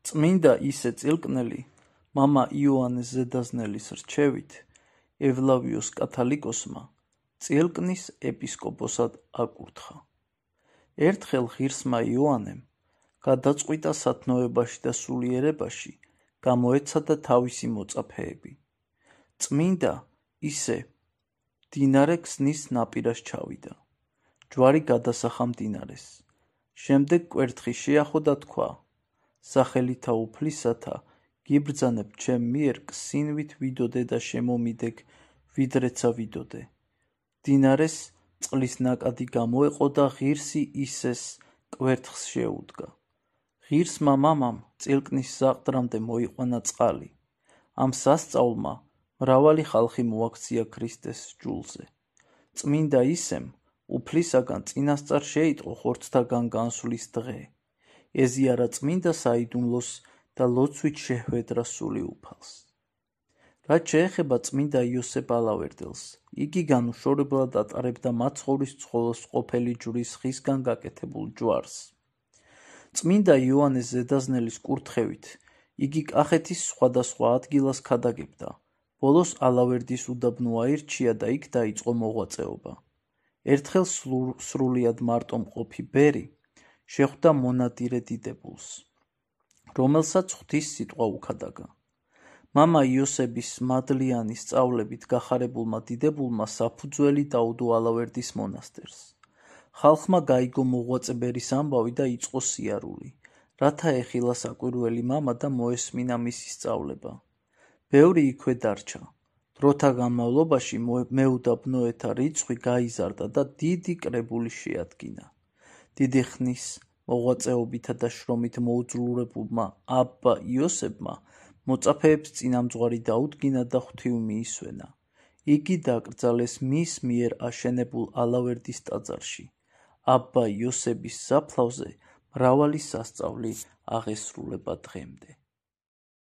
წმინდა ისე წილკნელი მამა იოანეს ზედაზნელის რჩევით ევლავიოს კათალიკოსმა წილკნის ეპისკოპოსად აკურთხა. ერთხელ ღირსმა იოანემ გადაწყვიტა სათნოებაში და სულიერებაში გამოეცადა თავისი მოწაფეები. წმინდა ისე მდინარე ქსნის ნაპირას ჩავიდა. ჯვარი გადასახა მდინარეს. შემდეგ კვერთხი შეახო და თქვა: სახელითა უფლისათა გიბრძანებ ჩემ მიერ ქსინვით ვიდოდე და შემომიდეგ ვიდრეცა ვიდოდე. მდინარეს წყლის ნაკადი გამოეყო და ღირსი ისეს კვერთხს შეუდგა. ღირსმა მამამ წილკნის საყდრამდე მოიყვანა წყალი. ამ სასწაულმა მრავალი ხალხი მოაქცია ქრისტეს ჯულზე. წმინდა ისემ უფლისაგან წინასწარ შეიტყო ხორცთაგან განსვლის დღე. ეზიარა წმინდა საიდუმლოს და ლოცვით შეჰვედრა სული უფალს. რაც შეეხება წმინდა იოსებ ალავერდელს, იგი განუშორებლად ატარებდა მაცხოვრის ცხოველს ყოფილი ჯვრის ხისგან გაკეთებულ ჯვარს. წმინდა იოანეს ზედაზნელის კურთხევით იგი კახეთის სხვადასხვა ადგილას ქადაგებდა. ბოლოს ალავერდის უდაბნო აირჩია და იქ დაიწყო მოღვაწეობა. ერთხელ სრულიად მარტო მყოფი ბერი შეხვდა მონადირე დიდებულს, რომელსაც ღვთის სიტყვა უქადაგა. მამა იოსების მადლიანი სწავლებით გახარებულმა დიდებულმა საფუძველი დაუდო ალავერდის მონასტერს. ხალხმა გაიგო მოღვაწე ბერის ამბავი და იწყო სიარული, რათა ეხილა საკვირველი მამა და მოესმინა მისი სწავლება. ბევრი იქვე დარჩა. დროთა განმავლობაში მეუდაბნოეთა რიცხვი გაიზარდა და დიდი კრებული შეადგინა. დიდი ხნის მოღვაწეობითა და შრომით მოუძლურებულმა აბა იოსებმა მოწაფეებს წინამძღვარი დაუდგინა და ღვთივ მიისვენა. იგი დაკრძალეს მის მიერ აშენებულ ალავერდის ტაძარში. აბა იოსების საფლავზე მრავალი სასწაული აღესრულება დღემდე.